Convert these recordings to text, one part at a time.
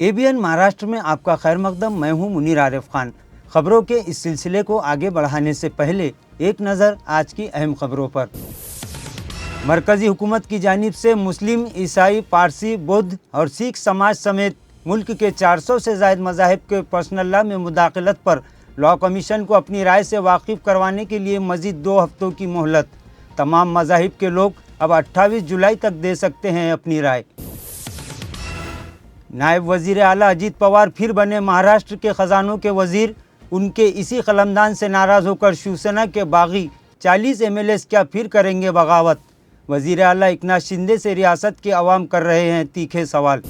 ABN Maharashtra में आपका खैर मकदम। मैं हूं मुनीर आरिफ खान। खबरों के इस सिलसिले को आगे बढ़ाने से पहले एक नज़र आज की अहम खबरों पर। मरकज़ी हुकूमत की जानिब से मुस्लिम, ईसाई, पारसी, बौद्ध और सिख समाज समेत मुल्क के 400 से ज़ायद मज़ाहिब के पर्सनल लॉ में मुदाखलत पर लॉ कमीशन को अपनी राय से वाकिफ़ करवाने के लिए मज़ीद 2 हफ्तों की मोहलत। तमाम मज़ाहिब के लोग अब 28 जुलाई तक दे सकते हैं अपनी राय। नायब वज़ीर आला अजीत पवार फिर बने महाराष्ट्र के ख़जानों के वज़ीर। उनके इसी कलमदान से नाराज़ होकर शिवसेना के बागी 40 MLAs क्या फिर करेंगे बगावत? वज़ीर आला एकनाथ शिंदे से रियासत के अवाम कर रहे हैं तीखे सवाल।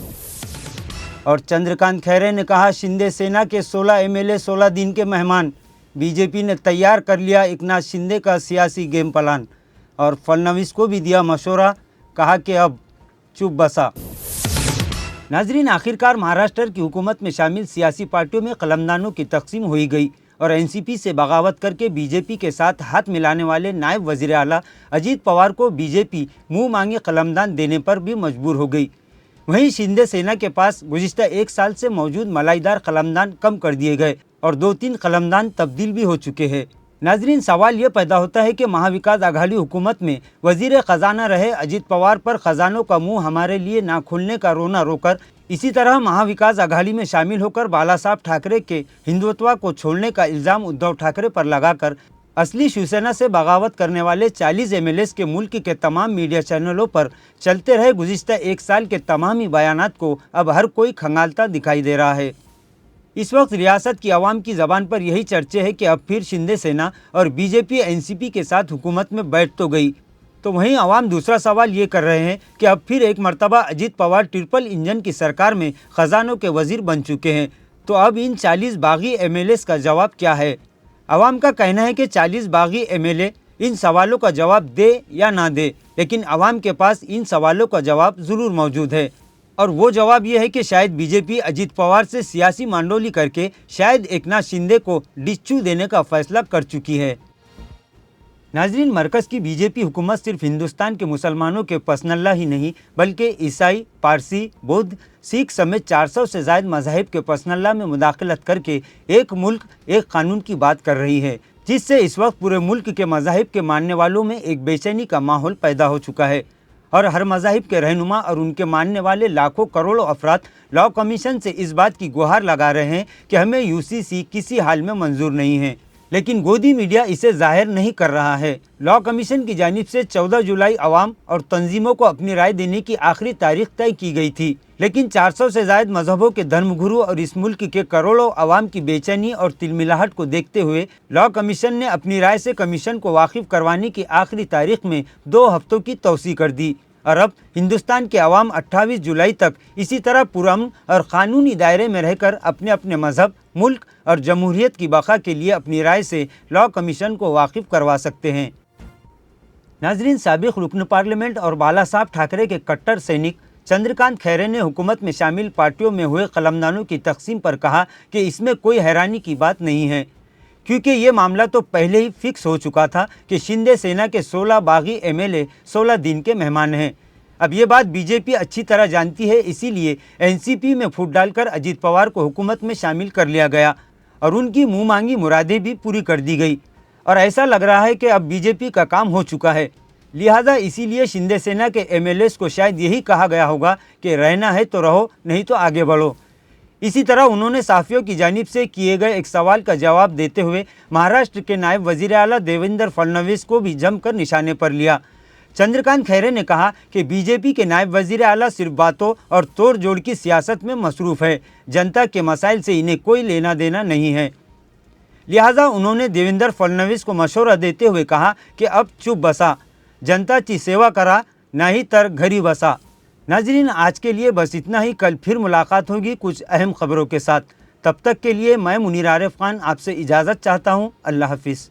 और चंद्रकांत खैरे ने कहा, शिंदे सेना के 16 MLA 16 दिन के मेहमान। बीजेपी ने तैयार कर लिया एकनाथ शिंदे का सियासी गेम प्लान। और फडणवीस को भी दिया मशवरा, कहा कि अब चुप बसा। नाजरीन, आखिरकार महाराष्ट्र की हुकूमत में शामिल सियासी पार्टियों में कलमदानों की तकसीम हो गई और एनसीपी से बगावत करके बीजेपी के साथ हाथ मिलाने वाले नायब वज़ीर आला अजीत पवार को बीजेपी मुंह मांगे कलमदान देने पर भी मजबूर हो गई। वहीं शिंदे सेना के पास गुज़िश्ता 1 साल से मौजूद मलाईदार कलमदान कम कर दिए गए और 2-3 कलमदान तब्दील भी हो चुके हैं। नाजरीन, सवाल ये पैदा होता है कि महाविकास आघाड़ी हुकूमत में वजीर ख़जाना रहे अजीत पवार पर ख़जानों का मुंह हमारे लिए ना खुलने का रोना रोकर, इसी तरह महाविकास आघाड़ी में शामिल होकर बाला साहब ठाकरे के हिंदुत्व को छोड़ने का इल्ज़ाम उद्धव ठाकरे पर लगाकर असली शिवसेना से बगावत करने वाले 40 MLAs के मुल्क के तमाम मीडिया चैनलों पर चलते रहे गुज़िश्ता 1 साल के तमाम ही बयानात को अब हर कोई खंगालता दिखाई दे रहा है। इस वक्त रियासत की आवाम की ज़बान पर यही चर्चे है कि अब फिर शिंदे सेना और बीजेपी एनसीपी के साथ हुकूमत में बैठ तो गई, तो वहीं आवाम दूसरा सवाल ये कर रहे हैं कि अब फिर एक मरतबा अजीत पवार ट्रिपल इंजन की सरकार में ख़जानों के वज़ीर बन चुके हैं, तो अब इन 40 बागी MLAs का जवाब क्या है? आवाम का कहना है कि 40 बागी MLA इन सवालों का जवाब दे या ना दे, लेकिन आवाम के पास इन सवालों का जवाब ज़रूर मौजूद है। और वो जवाब ये है कि शायद बीजेपी अजीत पवार से सियासी मांडोली करके शायद एकनाथ शिंदे को डिच्चू देने का फैसला कर चुकी है। नाजरीन, मरकज़ की बीजेपी हुकूमत सिर्फ हिंदुस्तान के मुसलमानों के पर्सनल लॉ ही नहीं बल्कि ईसाई, पारसी, बौद्ध, सिख समेत 400 से ज़ायद मज़ाहिब के पर्सनल लॉ में मुदाखलत करके एक मुल्क एक कानून की बात कर रही है, जिससे इस वक्त पूरे मुल्क के मज़ाहिब के मानने वालों में एक बेचैनी का माहौल पैदा हो चुका है। और हर मज़ाहिब के रहनुमा और उनके मानने वाले लाखों करोड़ों अफराद लॉ कमीशन से इस बात की गुहार लगा रहे हैं कि हमें UCC किसी हाल में मंजूर नहीं है, लेकिन गोदी मीडिया इसे जाहिर नहीं कर रहा है। लॉ कमीशन की जानिब से 14 जुलाई अवाम और तंजीमों को अपनी राय देने की आखिरी तारीख तय की गई थी, लेकिन 400 से ज़ायद मजहबों के धर्मगुरु और इस मुल्क के करोड़ों अवाम की बेचैनी और तिलमिलाहट को देखते हुए लॉ कमीशन ने अपनी राय से कमीशन को वाकिफ़ करवाने की आखिरी तारीख में 2 हफ्तों की तौसी कर दी। और अब हिंदुस्तान के अवाम 28 जुलाई तक इसी तरह पुरअमन और क़ानूनी दायरे में रहकर अपने अपने मज़हब, मुल्क और जमहूरियत की बका के लिए अपनी राय से लॉ कमीशन को वाकिफ़ करवा सकते हैं। नाजरीन, साबिक़ रुकन पार्लियामेंट और बाला साहब ठाकरे के कट्टर सैनिक चंद्रकांत खैरे ने हुकूमत में शामिल पार्टियों में हुए कलमदानों की तकसीम पर कहा कि इसमें कोई हैरानी की बात नहीं है, क्योंकि ये मामला तो पहले ही फिक्स हो चुका था कि शिंदे सेना के 16 बागी MLA 16 दिन के मेहमान हैं। अब ये बात बीजेपी अच्छी तरह जानती है, इसीलिए एनसीपी में फूट डालकर अजीत पवार को हुकूमत में शामिल कर लिया गया और उनकी मुँह मांगी मुरादें भी पूरी कर दी गई। और ऐसा लग रहा है कि अब बीजेपी का काम हो चुका है, लिहाजा इसीलिए शिंदे सेना के MLAs को शायद यही कहा गया होगा कि रहना है तो रहो, नहीं तो आगे बढ़ो। इसी तरह उन्होंने साफियों की जानिब से किए गए एक सवाल का जवाब देते हुए महाराष्ट्र के नायब वज़ीर आला देवेंद्र फडणवीस को भी जमकर निशाने पर लिया। चंद्रकांत खैरे ने कहा कि बीजेपी के नायब वज़ीर आला सिर्फ बातों और तोड़ जोड़ की सियासत में मसरूफ़ है, जनता के मसाइल से इन्हें कोई लेना देना नहीं है। लिहाजा उन्होंने देवेंद्र फडणवीस को मशवरा देते हुए कहा कि अब चुप बसा, जनताची सेवा करा, नहीं तर घरी बसा। नाजरीन, आज के लिए बस इतना ही। कल फिर मुलाकात होगी कुछ अहम खबरों के साथ। तब तक के लिए मैं मुनीर आरिफ खान आपसे इजाज़त चाहता हूँ। अल्लाह हाफिज़।